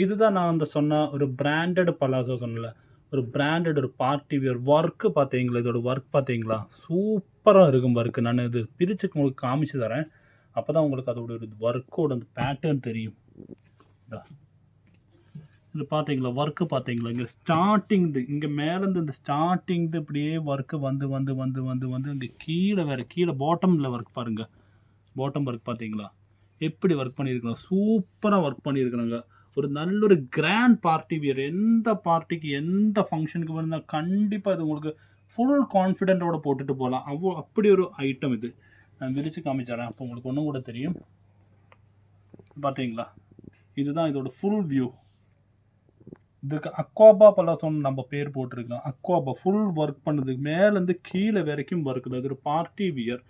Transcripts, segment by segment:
இதுதான் நான் அந்த சொன்ன ஒரு பிராண்டட் பலாசோ சொன்னேன்ல. ஒரு பிராண்டட் ஒரு பார்ட்டி வியர் ஒர்க்கு பார்த்தீங்களா? இதோட ஒர்க் பார்த்தீங்களா? சூப்பரா இருக்கும் ஒர்க்கு. நான் இது பிரிச்சு உங்களுக்கு காமிச்சு தரேன். அப்பதான் உங்களுக்கு அதோட ஒரு ஒர்க்கோட அந்த பேட்டர்ன் தெரியும். இந்தா. இது பார்த்தீங்களா? ஒர்க்கு பார்த்தீங்களா? இங்க ஸ்டார்ட்டிங்து இங்க மேலேருந்து இந்த ஸ்டார்ட்டிங்து இப்படியே ஒர்க்கு வந்து இங்க கீழ பாட்டம்ல ஒர்க் பாருங்க. பாட்டம் ஒர்க் பார்த்தீங்களா? எப்படி ஒர்க் பண்ணியிருக்கிறோம்? சூப்பரா ஒர்க் பண்ணியிருக்கிறாங்க. ஒரு நல்ல ஒரு கிராண்ட் பார்ட்டி வியர். எந்த பார்ட்டிக்கு, எந்த ஃபங்ஷனுக்கு வேணும்னா கண்டிப்பா இது உங்களுக்கு ஃபுல் கான்ஃபிடென்ட்டோட போட்டுட்டு போலாம். அப்படி ஒரு ஐட்டம் இது. நான் விரிச்சு காமிச்சறேன். அப்போ உங்களுக்கு இன்னும் கூட தெரியும். பார்த்தீங்களா? இதுதான் இதோட ஃபுல் வியூ. இதுக்கு அக்வாபா பலாசோன்னு நம்ம பேர் போட்டிருக்கோம். அக்வாபா ஃபுல் ஒர்க் பண்ணுது. மேலேருந்து கீழே வரைக்கும் ஒர்க். அது ஒரு பார்ட்டி வியர்.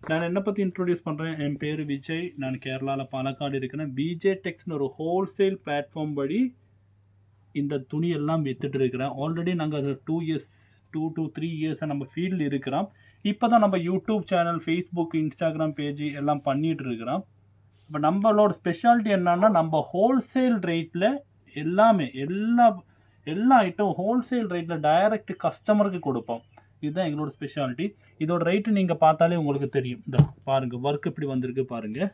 நான் என்னை பற்றி இன்ட்ரோடியூஸ் பண்ணுறேன். என் பேர் விஜய். நான் கேரளாவில் பாலக்காடு இருக்கிறேன். விஜய் டெக்ஸ்னு ஒரு ஹோல்சேல் பிளாட்ஃபார்ம் படி இந்த துணியெல்லாம் விற்றுட்டு இருக்கிறேன். ஆல்ரெடி நாங்கள் 2 to 3 இயர்ஸாக நம்ம ஃபீல்டில் இருக்கிறோம். இப்போ தான் நம்ம YouTube channel, Facebook, Instagram page எல்லாம் பண்ணிகிட்டு இருக்கிறோம். இப்போ நம்மளோட ஸ்பெஷாலிட்டி என்னன்னா, நம்ம ஹோல்சேல் ரேட்டில் எல்லாமே எல்லா ஐட்டம் ஹோல்சேல் ரேட்டில் டைரக்ட் கஸ்டமருக்கு கொடுப்போம். இதுதான் எங்களோட ஸ்பெஷாலிட்டி. இதோட ரேட்டு நீங்கள் பார்த்தாலே உங்களுக்கு தெரியும். இந்த பாருங்கள் ஒர்க் இப்படி வந்திருக்கு பாருங்கள்.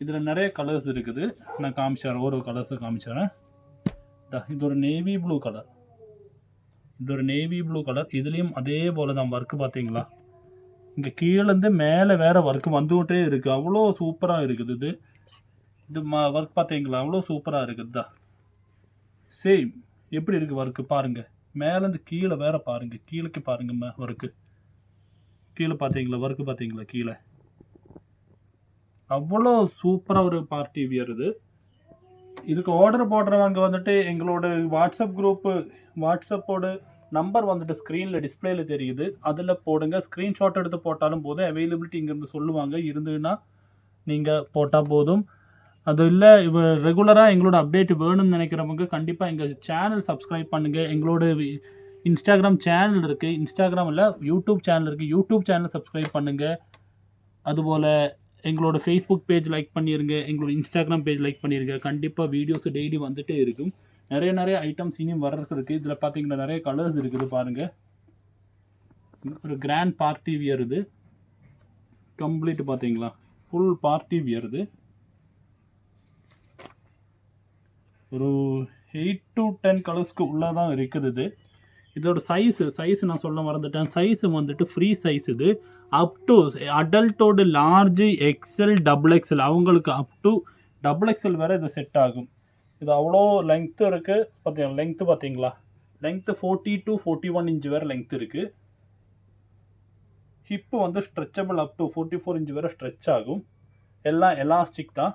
இதில் நிறைய கலர்ஸ் இருக்குது. நான் காமிச்சிடறேன். ஒரு கலர்ஸை காமிச்சிடறேன். இது ஒரு நேவி ப்ளூ கலர். இதுலேயும் அதே போல் தான் ஒர்க்கு பார்த்தீங்களா? இங்கே கீழேருந்து மேலே வேறு ஒர்க்கு வந்துகிட்டே இருக்குது. அவ்வளோ சூப்பராக இருக்குது. இது ஒர்க் பார்த்தீங்களா? அவ்வளோ சூப்பராக இருக்குது தான். சேம் எப்படி இருக்குது ஒர்க்கு பாருங்கள். மேலேருந்து கீழே வேறு பாருங்கள். கீழே பாருங்கம்மா ஒர்க்கு. கீழே பார்த்தீங்களா? ஒர்க்கு பார்த்தீங்களா? கீழே அவ்வளோ சூப்பராக ஒரு பார்ட்டி வியர் இது. இதுக்கு ஆர்டர் போடுறவங்க வந்துட்டு எங்களோட வாட்ஸ்அப் குரூப்பு, வாட்ஸ்அப்போட நம்பர் வந்துட்டு ஸ்க்ரீனில் டிஸ்பிளேல தெரியுது. அதில் போடுங்க. ஸ்க்ரீன்ஷாட் எடுத்து போட்டாலும் போதும். அவைலபிலிட்டி இங்கேருந்து சொல்லுவாங்க. இருந்ததுன்னா நீங்கள் போட்டால் போதும். அது இல்லை இப்போ ரெகுலராக எங்களோட அப்டேட் வேணும்னு நினைக்கிறவங்க கண்டிப்பாக எங்கள் சேனல் சப்ஸ்கிரைப் பண்ணுங்கள். எங்களோட இன்ஸ்டாகிராம் சேனல் இருக்குது. இன்ஸ்டாகிராம் இல்லை, யூடியூப் சேனல் இருக்குது. யூடியூப் சேனல் சப்ஸ்கிரைப் பண்ணுங்கள். அதுபோல் எங்களோட ஃபேஸ்புக் பேஜ் லைக் பண்ணிடுங்க. எங்களோட இன்ஸ்டாகிராம் பேஜ் லைக் பண்ணிடுங்க. கண்டிப்பாக வீடியோஸ் டெய்லி வந்துகிட்டே இருக்கும். நிறைய ஐட்டம்ஸ் இனியும் வர்றதுக்கு இருக்குது. இதில் பார்த்தீங்கன்னா நிறைய கலர்ஸ் இருக்குது பாருங்கள். ஒரு கிராண்ட் பார்ட்டி வியர் இது. கம்ப்ளீட் பார்த்தீங்களா? ஃபுல் பார்ட்டி வியர் இது. ஒரு 8 to 10 கலர்ஸ்க்கு உள்ளே தான் இருக்குது. இதோட சைஸ் நான் சொல்ல மறந்துட்டேன். சைஸ் வந்துட்டு ஃப்ரீ சைஸ். இது அப் டு அடல்ட்டோட லார்ஜ், எக்ஸல், XXL அவங்களுக்கு அப் டு XXL வேறு இது செட் ஆகும். இது அவ்வளோ லெங்க்த்து இருக்குது. பார்த்தீங்களா? லெங்க்த்து பார்த்தீங்களா? லெங்க்த்து 40 to 41 இன்ச் வேறு லெங்க்த் இருக்குது. ஹிப்பு வந்து ஸ்ட்ரெச்சபிள் அப் டு 44 இன்ச் வேறு ஸ்ட்ரெச் ஆகும். எல்லாம் எலாஸ்டிக் தான்.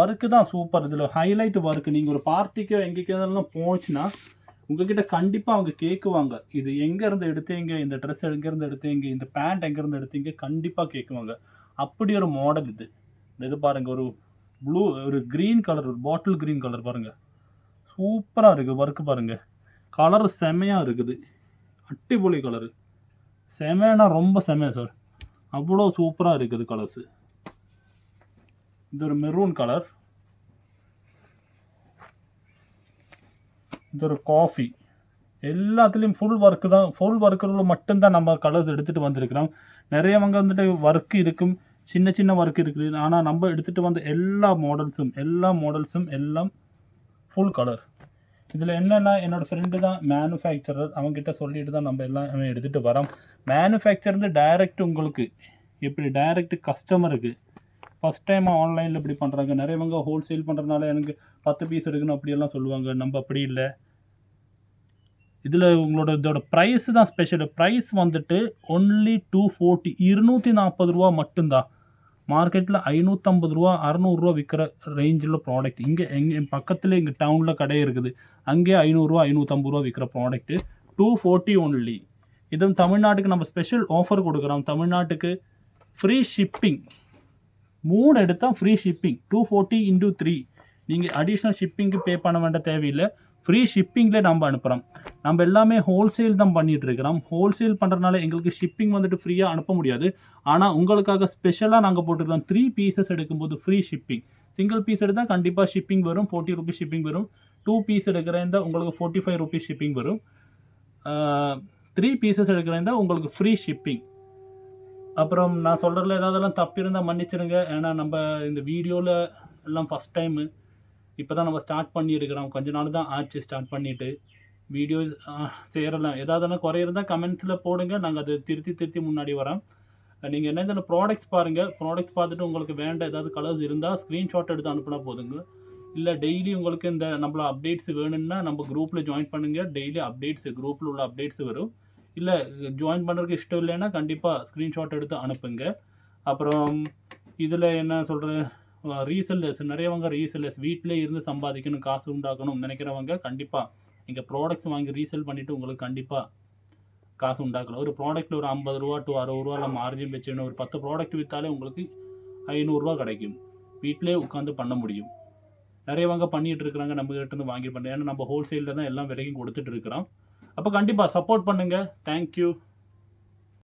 ஒர்க்கு தான் சூப்பர். இதில் ஹைலைட் ஒர்க்கு. நீங்கள் ஒரு பார்ட்டிக்கோ எங்கேயாலும் போச்சுன்னா உங்ககிட்ட கண்டிப்பாக அவங்க கேட்குவாங்க, இது எங்கேருந்து எடுத்தீங்க, இந்த ட்ரெஸ் எங்கேருந்து எடுத்தீங்க, இந்த பேண்ட் எங்கேருந்து எடுத்தீங்க, கண்டிப்பாக கேட்குவாங்க. அப்படி ஒரு மாடல் இது. இது பாருங்கள். ஒரு க்ரீன் கலர், ஒரு பாட்டில் க்ரீன் கலர் பாருங்கள். சூப்பராக இருக்குது ஒர்க்கு பாருங்கள். கலர் செமையாக இருக்குது. அட்டிபொலி கலரு. செமைனா ரொம்ப செமையா சார். அவ்வளோ சூப்பராக இருக்குது கலர்ஸு. இது ஒரு மெரூன் கலர். இது ஒரு காஃபி. எல்லாத்துலேயும் ஃபுல் ஒர்க்கு தான். ஃபுல் ஒர்க்கில் மட்டும்தான் நம்ம கலர்ஸ் எடுத்துகிட்டு வந்திருக்கிறோம். நிறையவங்க வந்துட்டு ஒர்க்கு இருக்கும், சின்ன ஒர்க் இருக்குது. ஆனால் நம்ம எடுத்துகிட்டு வந்த எல்லா மாடல்ஸும் எல்லாம் ஃபுல் கலர். இதில் என்னென்னா, என்னோடய ஃப்ரெண்டு தான் மேனுஃபேக்சரர். அவங்ககிட்ட சொல்லிட்டு தான் நம்ம எல்லாம் எடுத்துகிட்டு வரோம். மேனுஃபேக்சர்ந்து டைரக்ட் உங்களுக்கு எப்படி டைரக்ட் கஸ்டமருக்கு ஃபஸ்ட் டைம் ஆன்லைனில் இப்படி பண்ணுறாங்க. நிறையவங்க ஹோல்சேல் பண்ணுறதுனால எனக்கு 10 பீஸ் எடுக்கணும் அப்படியெல்லாம் சொல்லுவாங்க. நம்ம அப்படி இல்லை. இதில் இதோட ப்ரைஸ் தான் ஸ்பெஷல். ப்ரைஸ் வந்துட்டு ஒன்லி 240, 240 ரூபா மட்டும்தான். மார்க்கெட்டில் 550 ரூபா, 600 ரூபா விற்கிற ரேஞ்சில் ப்ராடக்ட். எங்கள் பக்கத்தில் எங்கள் டவுனில் கடை இருக்குது. அங்கேயே 500 ரூபா, 550 ரூபா விற்கிற ப்ராடக்ட்டு 240 ஒன்லி. இதுவும் தமிழ்நாட்டுக்கு நம்ம ஸ்பெஷல் ஆஃபர் கொடுக்குறோம். தமிழ்நாட்டுக்கு ஃப்ரீ ஷிப்பிங். 3 எடுத்தால் ஃப்ரீ ஷிப்பிங். 240 × 3. நீங்கள் அடிஷ்னல் ஷிப்பிங்க்கு பே பண்ண வேண்டிய தேவையில்லை. ஃப்ரீ ஷிப்பிங்கில் நம்ம அனுப்புகிறோம். நம்ம எல்லாமே ஹோல்சேல் தான் பண்ணிகிட்டு இருக்கிறோம். ஹோல்சேல் பண்ணுறதுனால எங்களுக்கு ஷிப்பிங் வந்துட்டு ஃப்ரீயாக அனுப்ப முடியாது. ஆனால் உங்களுக்காக ஸ்பெஷலாக நாங்கள் போட்டுருக்கோம். 3 பீசஸ் எடுக்கும்போது ஃப்ரீ ஷிப்பிங். சிங்கிள் பீஸ் எடுத்தால் கண்டிப்பாக ஷிப்பிங் வரும், 40 ருபீஸ் ஷிப்பிங் வரும். 2 பீஸ் எடுக்கிறதா உங்களுக்கு 45 ருபீஸ் ஷிப்பிங் வரும். 3 பீசஸ் எடுக்கிறதா உங்களுக்கு ஃப்ரீ ஷிப்பிங். அப்புறம் நான் சொல்கிறதுல ஏதாவதெல்லாம் தப்பு இருந்தால் மன்னிச்சிடுங்க. ஏன்னா நம்ம இந்த வீடியோவில் எல்லாம் ஃபஸ்ட் டைமு இப்போ தான் நம்ம ஸ்டார்ட் பண்ணியிருக்கிறோம். கொஞ்ச நாள் தான் ஆச்சு ஸ்டார்ட் பண்ணிவிட்டு. வீடியோ சேரலாம், ஏதாவதுனா குறை இருந்தால் கமெண்ட்ஸில் போடுங்க. நாங்கள் அதை திருத்தி முன்னாடி வரோம். நீங்கள் என்ன இந்த ப்ராடக்ட்ஸ் பாருங்கள். ப்ராடக்ட்ஸ் பார்த்துட்டு உங்களுக்கு வேண்ட ஏதாவது கலர்ஸ் இருந்தால் ஸ்க்ரீன்ஷாட் எடுத்து அனுப்புனா போதுங்க. இல்லை டெய்லி உங்களுக்கு இந்த நம்மள அப்டேட்ஸ் வேணும்னா நம்ம குரூப்பில் ஜாயின் பண்ணுங்கள். டெய்லி அப்டேட்ஸ் குரூப்பில் உள்ள அப்டேட்ஸ் வரும். இல்லை ஜாயின் பண்ணுறதுக்கு இஷ்டம் இல்லைன்னா கண்டிப்பாக ஸ்க்ரீன்ஷாட் எடுத்து அனுப்புங்க. அப்புறம் இதில் என்ன சொல்கிறது, ரீசெல்லர்ஸ் நிறையவங்க ரீசெல்லர்ஸ் வீட்டிலே இருந்து சம்பாதிக்கணும், காசு உண்டாக்கணும் நினைக்கிறவங்க கண்டிப்பாக இங்கே ப்ராடக்ட்ஸ் வாங்கி ரீசெல் பண்ணிவிட்டு உங்களுக்கு கண்டிப்பாக காசு உண்டாக்கலாம். ஒரு ப்ராடக்ட்டில் ஒரு 50 ரூபா to 60 ரூபாவில் மார்ஜின் வச்சுன்னு ஒரு 10 ப்ராடக்ட் விற்றாலே உங்களுக்கு 500 ரூபா கிடைக்கும். வீட்டிலே உட்காந்து பண்ண முடியும். நிறையவங்க பண்ணிகிட்டு இருக்கிறாங்க, நம்ம கிட்டேருந்து வாங்கி பண்ணுறேன். ஏன்னா நம்ம ஹோல்சேலில் தான் எல்லாம் விலைக்கும் கொடுத்துட்டு இருக்கிறோம். அப்போ கண்டிப்பாக சப்போர்ட் பண்ணுங்கள். தேங்க்யூ.